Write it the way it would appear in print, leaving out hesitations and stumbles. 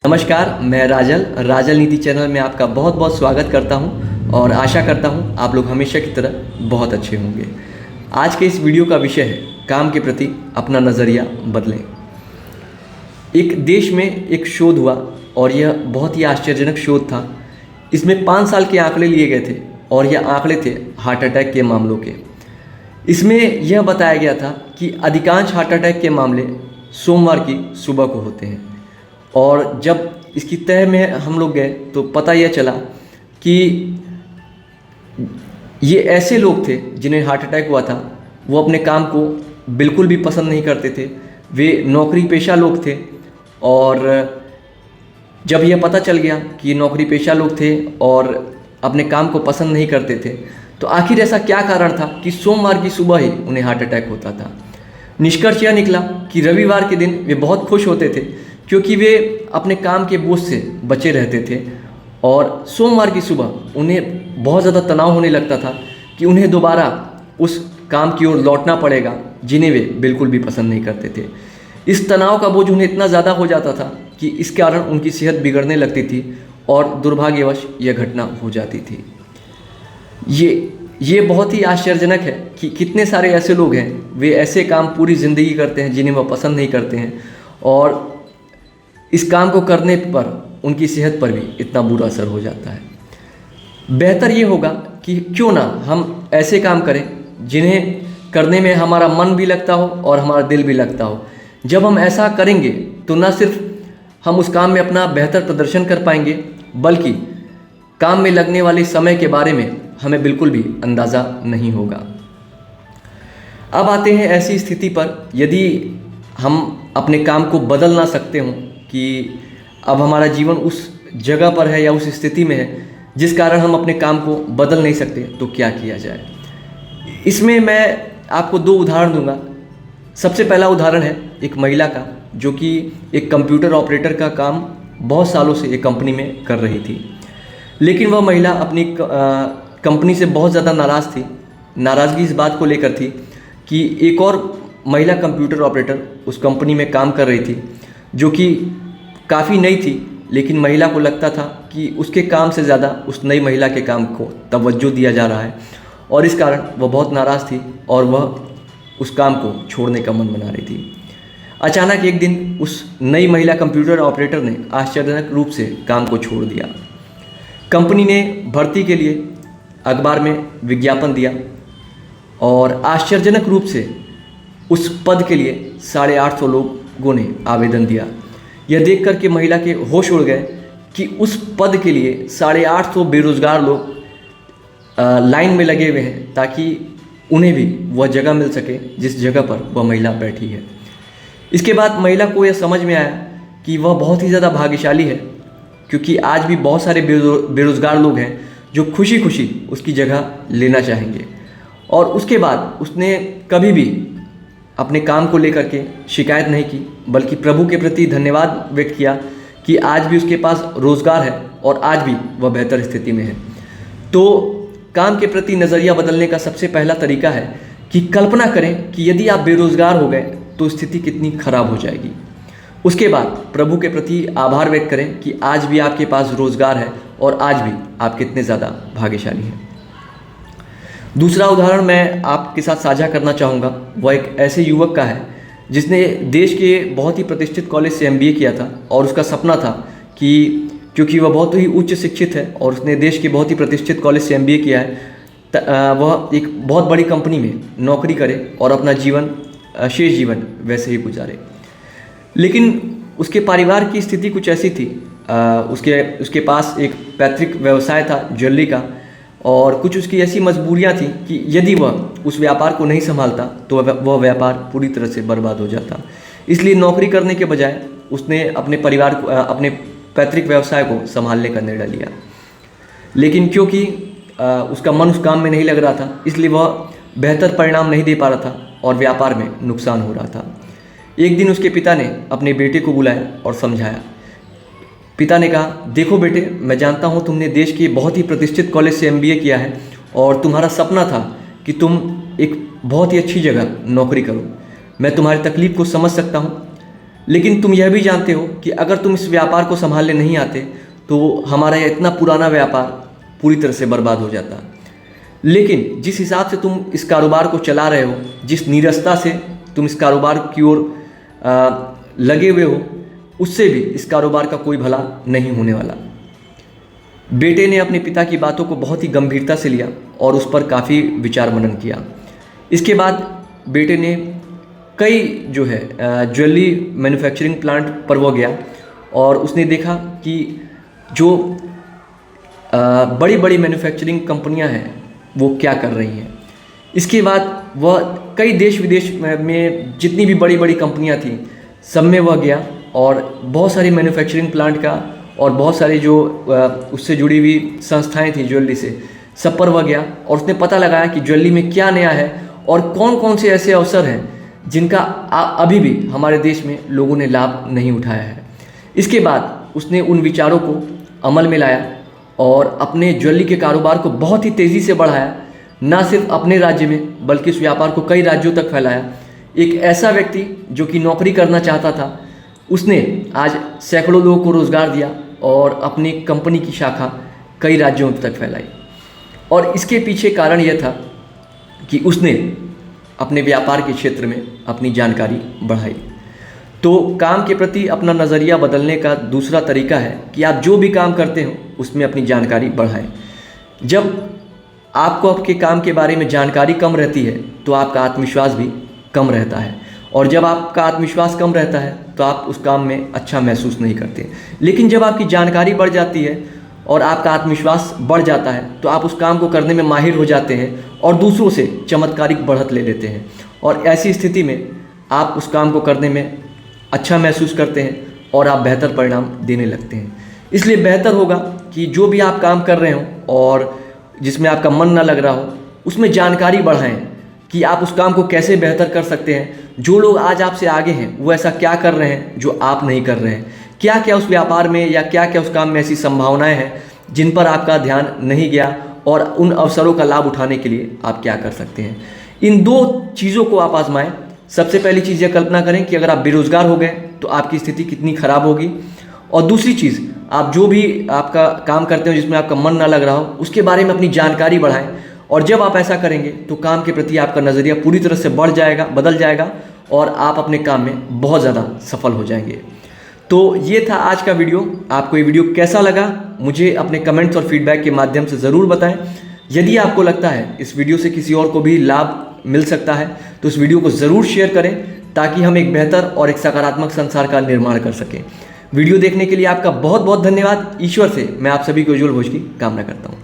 नमस्कार, मैं राजल नीति चैनल में आपका बहुत बहुत स्वागत करता हूं और आशा करता हूं आप लोग हमेशा की तरह बहुत अच्छे होंगे। आज के इस वीडियो का विषय है काम के प्रति अपना नज़रिया बदलें। एक देश में एक शोध हुआ और यह बहुत ही आश्चर्यजनक शोध था। इसमें 5 साल के आंकड़े लिए गए थे और यह आंकड़े थे हार्ट अटैक के मामलों के। इसमें यह बताया गया था कि अधिकांश हार्ट अटैक के मामले सोमवार की सुबह को होते हैं। और जब इसकी तह में हम लोग गए तो पता यह चला कि ये ऐसे लोग थे जिन्हें हार्ट अटैक हुआ था, वो अपने काम को बिल्कुल भी पसंद नहीं करते थे। वे नौकरी पेशा लोग थे और जब यह पता चल गया कि नौकरी पेशा लोग थे और अपने काम को पसंद नहीं करते थे, तो आखिर ऐसा क्या कारण था कि सोमवार की सुबह ही उन्हें हार्ट अटैक होता था। निष्कर्ष यह निकला कि रविवार के दिन वे बहुत खुश होते थे क्योंकि वे अपने काम के बोझ से बचे रहते थे, और सोमवार की सुबह उन्हें बहुत ज़्यादा तनाव होने लगता था कि उन्हें दोबारा उस काम की ओर लौटना पड़ेगा जिन्हें वे बिल्कुल भी पसंद नहीं करते थे। इस तनाव का बोझ उन्हें इतना ज़्यादा हो जाता था कि इस कारण उनकी सेहत बिगड़ने लगती थी और दुर्भाग्यवश यह घटना हो जाती थी। ये बहुत ही आश्चर्यजनक है कि कितने सारे ऐसे लोग हैं, वे ऐसे काम पूरी ज़िंदगी करते हैं जिन्हें वह पसंद नहीं करते हैं, और इस काम को करने पर उनकी सेहत पर भी इतना बुरा असर हो जाता है। बेहतर ये होगा कि क्यों ना हम ऐसे काम करें जिन्हें करने में हमारा मन भी लगता हो और हमारा दिल भी लगता हो। जब हम ऐसा करेंगे तो न सिर्फ हम उस काम में अपना बेहतर प्रदर्शन कर पाएंगे, बल्कि काम में लगने वाले समय के बारे में हमें बिल्कुल भी अंदाज़ा नहीं होगा। अब आते हैं ऐसी स्थिति पर, यदि हम अपने काम को बदल ना सकते हों कि अब हमारा जीवन उस जगह पर है या उस स्थिति में है जिस कारण हम अपने काम को बदल नहीं सकते, तो क्या किया जाए। इसमें मैं आपको 2 उदाहरण दूंगा। सबसे पहला उदाहरण है एक महिला का, जो कि एक कंप्यूटर ऑपरेटर का काम बहुत सालों से एक कंपनी में कर रही थी, लेकिन वह महिला अपनी कंपनी से बहुत ज़्यादा नाराज़ थी। नाराज़गी इस बात को लेकर थी कि एक और महिला कंप्यूटर ऑपरेटर उस कंपनी में काम कर रही थी, जो कि काफ़ी नई थी, लेकिन महिला को लगता था कि उसके काम से ज़्यादा उस नई महिला के काम को तवज्जो दिया जा रहा है, और इस कारण वह बहुत नाराज़ थी और वह उस काम को छोड़ने का मन बना रही थी। अचानक एक दिन उस नई महिला कंप्यूटर ऑपरेटर ने आश्चर्यजनक रूप से काम को छोड़ दिया। कंपनी ने भर्ती के लिए अखबार में विज्ञापन दिया और आश्चर्यजनक रूप से उस पद के लिए 850 लोगों ने आवेदन दिया। यह देख कर के महिला के होश उड़ गए कि उस पद के लिए 850 बेरोज़गार लोग लाइन में लगे हुए हैं ताकि उन्हें भी वह जगह मिल सके जिस जगह पर वह महिला बैठी है। इसके बाद महिला को यह समझ में आया कि वह बहुत ही ज़्यादा भाग्यशाली है, क्योंकि आज भी बहुत सारे बेरोज़गार लोग हैं जो खुशी खुशी उसकी जगह लेना चाहेंगे। और उसके बाद उसने कभी भी अपने काम को लेकर के शिकायत नहीं की, बल्कि प्रभु के प्रति धन्यवाद व्यक्त किया कि आज भी उसके पास रोज़गार है और आज भी वह बेहतर स्थिति में है। तो काम के प्रति नज़रिया बदलने का सबसे पहला तरीका है कि कल्पना करें कि यदि आप बेरोज़गार हो गए तो स्थिति कितनी खराब हो जाएगी। उसके बाद प्रभु के प्रति आभार व्यक्त करें कि आज भी आपके पास रोज़गार है और आज भी आप कितने ज़्यादा भाग्यशाली हैं। दूसरा उदाहरण मैं आपके साथ साझा करना चाहूँगा, वह एक ऐसे युवक का है जिसने देश के बहुत ही प्रतिष्ठित कॉलेज से MBA किया था, और उसका सपना था कि क्योंकि वह बहुत ही उच्च शिक्षित है और उसने देश के बहुत ही प्रतिष्ठित कॉलेज से MBA किया है, वह एक बहुत बड़ी कंपनी में नौकरी करे और अपना शेष जीवन वैसे ही गुजारे। लेकिन उसके परिवार की स्थिति कुछ ऐसी थी, उसके पास एक पैतृक व्यवसाय था ज्वेलरी का, और कुछ उसकी ऐसी मजबूरियां थी कि यदि वह उस व्यापार को नहीं संभालता तो वह व्यापार पूरी तरह से बर्बाद हो जाता। इसलिए नौकरी करने के बजाय उसने अपने परिवार को, अपने पैतृक व्यवसाय को संभालने का निर्णय लिया। लेकिन क्योंकि उसका मन उस काम में नहीं लग रहा था, इसलिए वह बेहतर परिणाम नहीं दे पा रहा था और व्यापार में नुकसान हो रहा था। एक दिन उसके पिता ने अपने बेटे को बुलाया और समझाया। पिता ने कहा, देखो बेटे, मैं जानता हूँ तुमने देश के बहुत ही प्रतिष्ठित कॉलेज से MBA किया है और तुम्हारा सपना था कि तुम एक बहुत ही अच्छी जगह नौकरी करो। मैं तुम्हारी तकलीफ़ को समझ सकता हूँ, लेकिन तुम यह भी जानते हो कि अगर तुम इस व्यापार को संभालने नहीं आते तो हमारा यह इतना पुराना व्यापार पूरी तरह से बर्बाद हो जाता। लेकिन जिस हिसाब से तुम इस कारोबार को चला रहे हो, जिस नीरसता से तुम इस कारोबार की ओर लगे हुए हो, उससे भी इस कारोबार का कोई भला नहीं होने वाला। बेटे ने अपने पिता की बातों को बहुत ही गंभीरता से लिया और उस पर काफ़ी विचार मनन किया। इसके बाद बेटे ने कई जो है ज्वेलरी मैन्युफैक्चरिंग प्लांट पर वो गया और उसने देखा कि जो बड़ी बड़ी मैन्युफैक्चरिंग कंपनियां हैं वो क्या कर रही हैं। इसके बाद वह कई देश विदेश में जितनी भी बड़ी बड़ी कंपनियां थीं सब में वह गया और बहुत सारी मैन्युफैक्चरिंग प्लांट का और बहुत सारी जो उससे जुड़ी हुई संस्थाएं थीं ज्वेलरी से, सब पर वह गया और उसने पता लगाया कि ज्वेलरी में क्या नया है और कौन कौन से ऐसे अवसर हैं जिनका अभी भी हमारे देश में लोगों ने लाभ नहीं उठाया है। इसके बाद उसने उन विचारों को अमल में लाया और अपने ज्वेलरी के कारोबार को बहुत ही तेज़ी से बढ़ाया, ना सिर्फ अपने राज्य में बल्कि उस व्यापार को कई राज्यों तक फैलाया। एक ऐसा व्यक्ति जो कि नौकरी करना चाहता था, उसने आज सैकड़ों लोगों को रोज़गार दिया और अपनी कंपनी की शाखा कई राज्यों तक फैलाई। और इसके पीछे कारण यह था कि उसने अपने व्यापार के क्षेत्र में अपनी जानकारी बढ़ाई। तो काम के प्रति अपना नज़रिया बदलने का दूसरा तरीका है कि आप जो भी काम करते हो उसमें अपनी जानकारी बढ़ाएं। जब आपको आपके काम के बारे में जानकारी कम रहती है तो आपका आत्मविश्वास भी कम रहता है, और जब आपका आत्मविश्वास कम रहता है तो आप उस काम में अच्छा महसूस नहीं करते। लेकिन जब आपकी जानकारी बढ़ जाती है और आपका आत्मविश्वास बढ़ जाता है तो आप उस काम को करने में माहिर हो जाते हैं और दूसरों से चमत्कारिक बढ़त ले लेते हैं, और ऐसी स्थिति में आप उस काम को करने में अच्छा महसूस करते हैं और आप बेहतर परिणाम देने लगते हैं। इसलिए बेहतर होगा कि जो भी आप काम कर रहे हो और जिसमें आपका मन ना लग रहा हो उसमें जानकारी बढ़ाएं कि आप उस काम को कैसे बेहतर कर सकते हैं। जो लोग आज आपसे आगे हैं वो ऐसा क्या कर रहे हैं जो आप नहीं कर रहे हैं, क्या क्या उस व्यापार में या क्या क्या उस काम में ऐसी संभावनाएं हैं जिन पर आपका ध्यान नहीं गया, और उन अवसरों का लाभ उठाने के लिए आप क्या कर सकते हैं। इन दो चीज़ों को आप आजमाएं। सबसे पहली चीज़ यह कल्पना करें कि अगर आप बेरोजगार हो गए तो आपकी स्थिति कितनी खराब होगी, और दूसरी चीज़, आप जो भी आपका काम करते हो जिसमें आपका मन ना लग रहा हो उसके बारे में अपनी जानकारी बढ़ाएं। और जब आप ऐसा करेंगे तो काम के प्रति आपका नज़रिया पूरी तरह से बदल जाएगा और आप अपने काम में बहुत ज़्यादा सफल हो जाएंगे। तो ये था आज का वीडियो। आपको ये वीडियो कैसा लगा मुझे अपने कमेंट्स और फीडबैक के माध्यम से ज़रूर बताएं। यदि आपको लगता है इस वीडियो से किसी और को भी लाभ मिल सकता है तो इस वीडियो को ज़रूर शेयर करें ताकि हम एक बेहतर और एक सकारात्मक संसार का निर्माण कर सकें। वीडियो देखने के लिए आपका बहुत बहुत धन्यवाद। ईश्वर से मैं आप सभी को उज्जवल भविष्य की कामना करता हूँ।